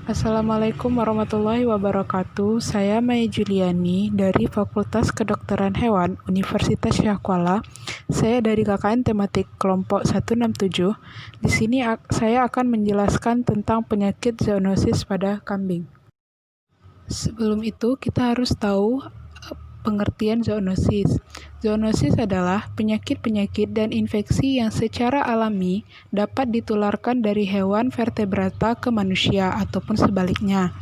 Assalamualaikum warahmatullahi wabarakatuh. Saya Maya Juliani dari Fakultas Kedokteran Hewan Universitas Syahkuala. Saya dari KKN tematik kelompok 167. Di sini saya akan menjelaskan tentang penyakit zoonosis pada kambing. Sebelum itu, kita harus tahu pengertian zoonosis. Zoonosis adalah penyakit-penyakit dan infeksi yang secara alami dapat ditularkan dari hewan vertebrata ke manusia ataupun sebaliknya.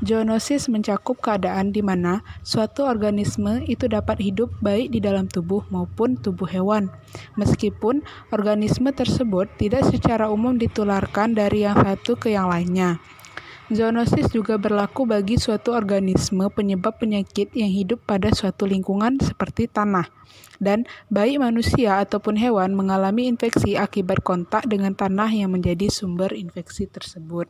Zoonosis mencakup keadaan di mana suatu organisme itu dapat hidup baik di dalam tubuh maupun tubuh hewan, meskipun organisme tersebut tidak secara umum ditularkan dari yang satu ke yang lainnya. Zoonosis juga berlaku bagi suatu organisme penyebab penyakit yang hidup pada suatu lingkungan seperti tanah, dan baik manusia ataupun hewan mengalami infeksi akibat kontak dengan tanah yang menjadi sumber infeksi tersebut.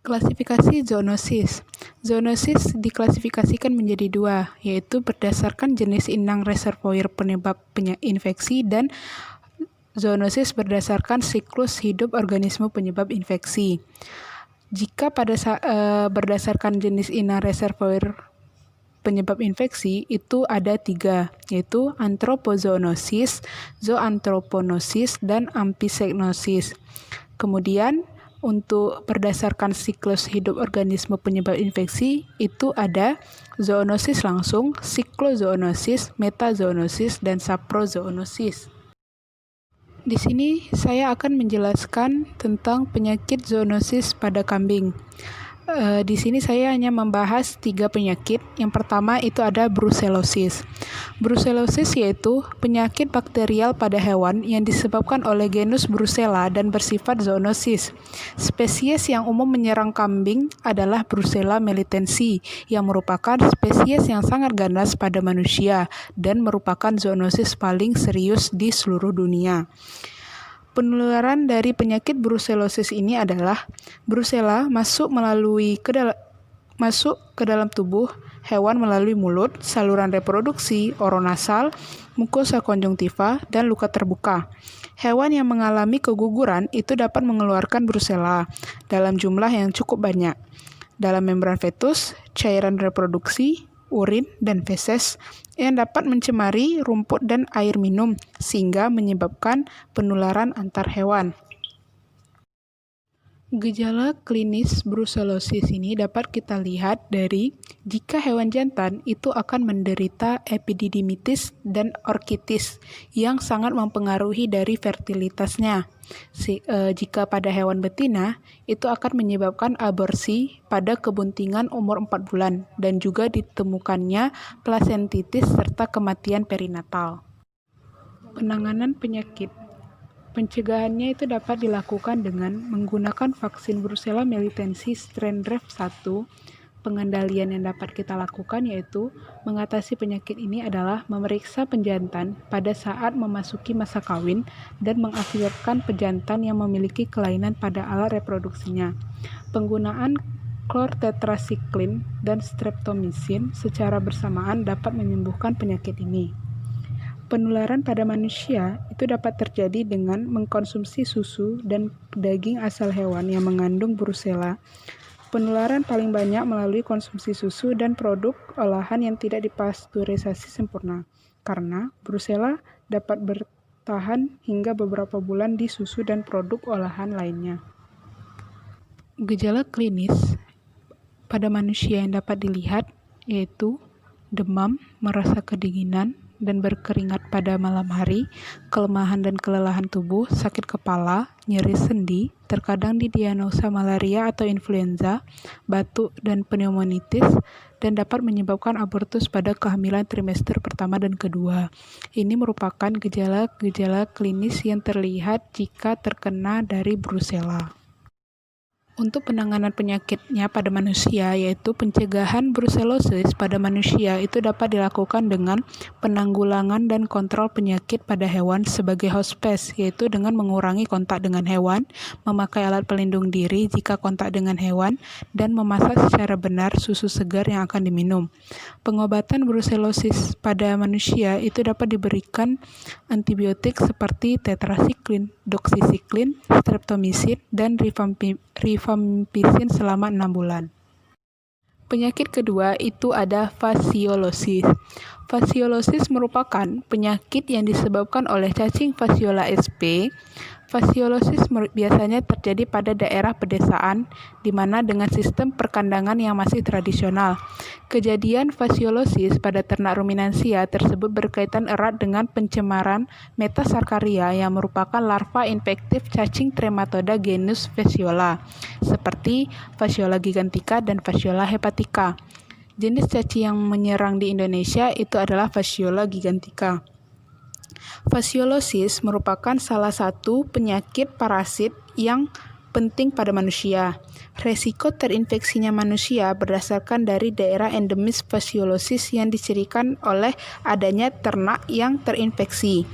Klasifikasi zoonosis. Zoonosis diklasifikasikan menjadi dua, yaitu berdasarkan jenis inang reservoir penyebab infeksi dan zoonosis berdasarkan siklus hidup organisme penyebab infeksi. Jika berdasarkan jenis inang reservoir penyebab infeksi itu ada 3, yaitu anthropozoonosis, zoanthroponosis, dan amphisecnosis. Kemudian untuk berdasarkan siklus hidup organisme penyebab infeksi itu ada zoonosis langsung, siklozoonosis, metazoonosis, dan saprozoonosis. Di sini saya akan menjelaskan tentang penyakit zoonosis pada kambing. Di sini saya hanya membahas 3 penyakit. Yang pertama itu ada brucellosis. Brucellosis yaitu penyakit bakterial pada hewan yang disebabkan oleh genus Brucella dan bersifat zoonosis. Spesies yang umum menyerang kambing adalah Brucella melitensi, yang merupakan spesies yang sangat ganas pada manusia dan merupakan zoonosis paling serius di seluruh dunia. Penularan dari penyakit brucellosis ini adalah Brucella masuk ke dalam tubuh hewan melalui mulut, saluran reproduksi, oronasal, mukosa konjungtiva, dan luka terbuka. Hewan yang mengalami keguguran itu dapat mengeluarkan Brucella dalam jumlah yang cukup banyak dalam membran fetus, cairan reproduksi, urin, dan feses yang dapat mencemari rumput dan air minum sehingga menyebabkan penularan antar hewan. Gejala klinis brucellosis ini dapat kita lihat dari jika hewan jantan itu akan menderita epididymitis dan orkitis yang sangat mempengaruhi dari fertilitasnya. Jika pada hewan betina, itu akan menyebabkan aborsi pada kebuntingan umur 4 bulan dan juga ditemukannya plasentitis serta kematian perinatal. Penanganan penyakit. Pencegahannya itu dapat dilakukan dengan menggunakan vaksin Brucella melitensi strain Rev1. Pengendalian yang dapat kita lakukan yaitu mengatasi penyakit ini adalah memeriksa pejantan pada saat memasuki masa kawin dan mengaktifkan pejantan yang memiliki kelainan pada alat reproduksinya. Penggunaan chlortetracycline dan streptomycin secara bersamaan dapat menyembuhkan penyakit ini. Penularan pada manusia itu dapat terjadi dengan mengkonsumsi susu dan daging asal hewan yang mengandung Brucella. Penularan paling banyak melalui konsumsi susu dan produk olahan yang tidak dipasteurisasi sempurna, karena Brucella dapat bertahan hingga beberapa bulan di susu dan produk olahan lainnya. Gejala klinis pada manusia yang dapat dilihat yaitu demam, merasa kedinginan, dan berkeringat pada malam hari, kelemahan dan kelelahan tubuh, sakit kepala, nyeri sendi, terkadang didiagnosa malaria atau influenza, batuk dan pneumonitis, dan dapat menyebabkan abortus pada kehamilan trimester pertama dan kedua. Ini merupakan gejala-gejala klinis yang terlihat jika terkena dari Brucella. Untuk penanganan penyakitnya pada manusia, yaitu pencegahan brusellosis pada manusia, itu dapat dilakukan dengan penanggulangan dan kontrol penyakit pada hewan sebagai hospes, yaitu dengan mengurangi kontak dengan hewan, memakai alat pelindung diri jika kontak dengan hewan, dan memasak secara benar susu segar yang akan diminum. Pengobatan brusellosis pada manusia itu dapat diberikan antibiotik seperti tetrasiklin, doksisiklin, streptomycin, dan rifampicin selama 6 bulan. Penyakit kedua itu ada fasciolosis. Fasciolosis merupakan penyakit yang disebabkan oleh cacing Fasciola sp. Fasciolosis biasanya terjadi pada daerah pedesaan, di mana dengan sistem perkandangan yang masih tradisional. Kejadian fasciolosis pada ternak ruminansia tersebut berkaitan erat dengan pencemaran Metasarcaria yang merupakan larva infektif cacing Trematoda genus Fasciola, seperti Fasciola gigantica dan Fasciola hepatica. Jenis cacing yang menyerang di Indonesia itu adalah Fasciola gigantica. Fasciolosis merupakan salah satu penyakit parasit yang penting pada manusia. Resiko terinfeksinya manusia berdasarkan dari daerah endemis fasciolosis yang dicirikan oleh adanya ternak yang terinfeksi,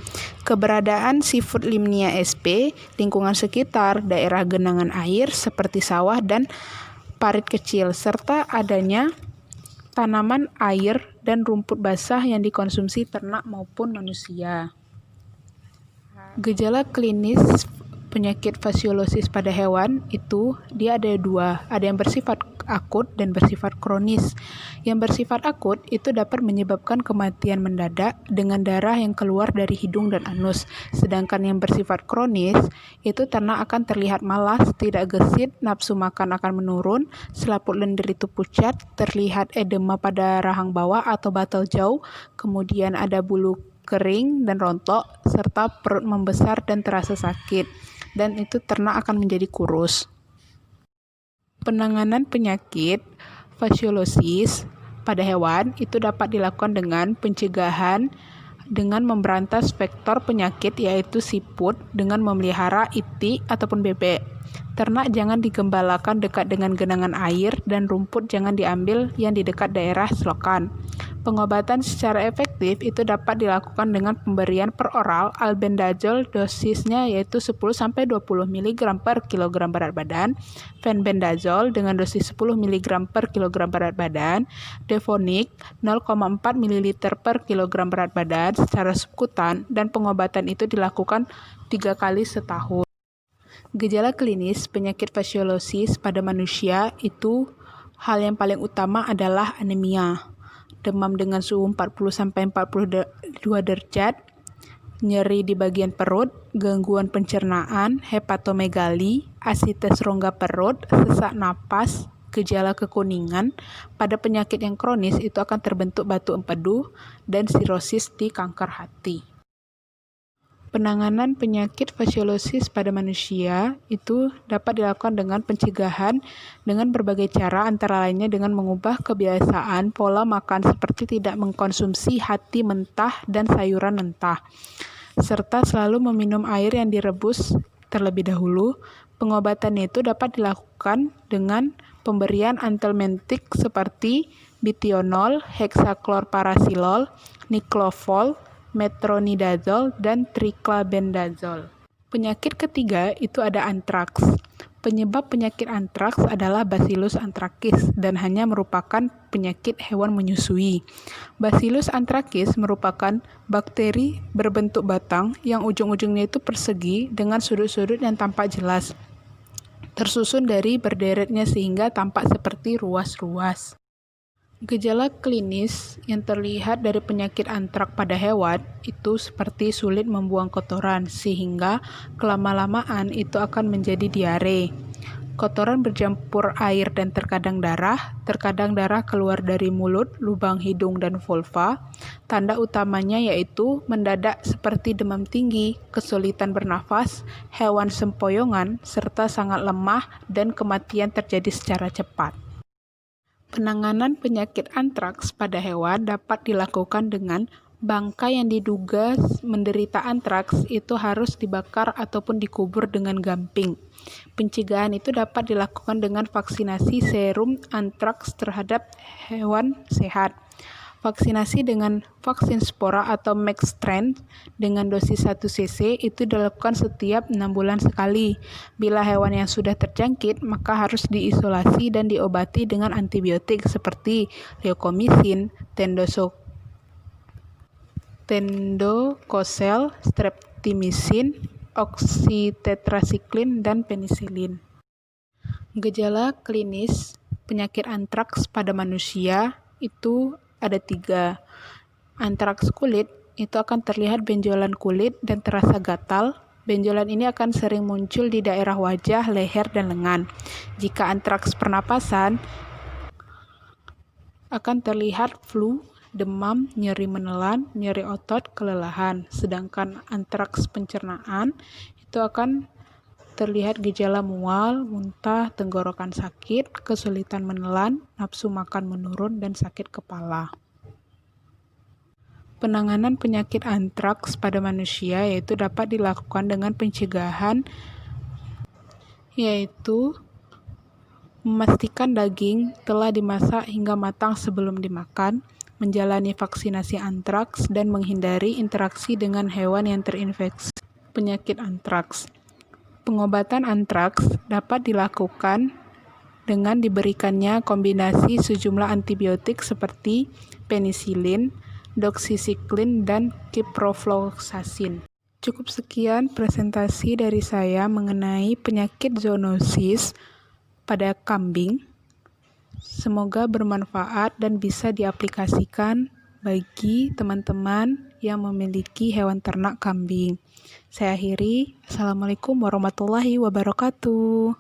keberadaan sifut Limnia sp, lingkungan sekitar, daerah genangan air seperti sawah dan parit kecil, serta adanya tanaman air dan rumput basah yang dikonsumsi ternak maupun manusia. Gejala klinis penyakit fasciolosis pada hewan itu dia ada dua, ada yang bersifat akut dan bersifat kronis. Yang bersifat akut itu dapat menyebabkan kematian mendadak dengan darah yang keluar dari hidung dan anus. Sedangkan yang bersifat kronis itu ternak akan terlihat malas, tidak gesit, nafsu makan akan menurun, selaput lendir itu pucat, terlihat edema pada rahang bawah atau batal jauh, kemudian ada bulu kering dan rontok, serta perut membesar dan terasa sakit, dan itu ternak akan menjadi kurus. Penanganan penyakit fasciolosis pada hewan itu dapat dilakukan dengan pencegahan dengan memberantas vektor penyakit yaitu siput dengan memelihara itik ataupun bebek. Ternak jangan digembalakan dekat dengan genangan air dan rumput jangan diambil yang di dekat daerah selokan. Pengobatan secara efektif itu dapat dilakukan dengan pemberian per oral albendazole dosisnya yaitu 10-20 mg per kilogram berat badan, fenbendazole dengan dosis 10 mg per kilogram berat badan, Devonik 0,4 ml per kilogram berat badan secara subkutan, dan pengobatan itu dilakukan 3 kali setahun. Gejala klinis penyakit fasciolosis pada manusia itu hal yang paling utama adalah anemia, demam dengan suhu 40-42 derajat, nyeri di bagian perut, gangguan pencernaan, hepatomegali, asites rongga perut, sesak napas, gejala kekuningan. Pada penyakit yang kronis itu akan terbentuk batu empedu dan sirosis di kanker hati. Penanganan penyakit fasciolosis pada manusia itu dapat dilakukan dengan pencegahan dengan berbagai cara, antara lainnya dengan mengubah kebiasaan pola makan seperti tidak mengkonsumsi hati mentah dan sayuran mentah, serta selalu meminum air yang direbus terlebih dahulu. Pengobatan itu dapat dilakukan dengan pemberian antihelmintik seperti bitionol, hexaklorparasilol, niklofol, metronidazol, dan triclabendazol. Penyakit ketiga itu ada antraks. Penyebab penyakit antraks adalah Bacillus anthracus dan hanya merupakan penyakit hewan menyusui. Bacillus anthracus merupakan bakteri berbentuk batang yang ujung-ujungnya itu persegi dengan sudut-sudut yang tampak jelas, tersusun dari berderetnya sehingga tampak seperti ruas-ruas. Gejala klinis yang terlihat dari penyakit antrak pada hewan itu seperti sulit membuang kotoran, sehingga kelama-lamaan itu akan menjadi diare. Kotoran bercampur air dan terkadang darah keluar dari mulut, lubang hidung, dan vulva. Tanda utamanya yaitu mendadak seperti demam tinggi, kesulitan bernafas, hewan sempoyongan, serta sangat lemah dan kematian terjadi secara cepat. Penanganan penyakit antraks pada hewan dapat dilakukan dengan Bangkai yang diduga menderita antraks itu harus dibakar ataupun dikubur dengan gamping. Pencegahan itu dapat dilakukan dengan vaksinasi serum antraks terhadap hewan sehat. Vaksinasi dengan vaksin spora atau Maxstrain dengan dosis 1 cc itu dilakukan setiap 6 bulan sekali. Bila hewan yang sudah terjangkit, maka harus diisolasi dan diobati dengan antibiotik seperti leokomisin, tendokosel, streptimisin, oksitetrasiklin, dan penisilin. Gejala klinis penyakit antraks pada manusia itu ada 3. Antraks kulit itu akan terlihat benjolan kulit dan terasa gatal. Benjolan ini akan sering muncul di daerah wajah, leher, dan lengan. Jika antraks pernapasan akan terlihat flu, demam, nyeri menelan, nyeri otot, kelelahan. Sedangkan antraks pencernaan itu akan terlihat gejala mual, muntah, tenggorokan sakit, kesulitan menelan, nafsu makan menurun, dan sakit kepala. Penanganan penyakit antraks pada manusia yaitu dapat dilakukan dengan pencegahan, yaitu memastikan daging telah dimasak hingga matang sebelum dimakan, menjalani vaksinasi antraks, dan menghindari interaksi dengan hewan yang terinfeksi penyakit antraks. Pengobatan antraks dapat dilakukan dengan diberikannya kombinasi sejumlah antibiotik seperti penisilin, doksisiklin, dan ciprofloxacin. Cukup sekian presentasi dari saya mengenai penyakit zoonosis pada kambing. Semoga bermanfaat dan bisa diaplikasikan bagi teman-teman yang memiliki hewan ternak kambing. Saya akhiri. Assalamualaikum warahmatullahi wabarakatuh.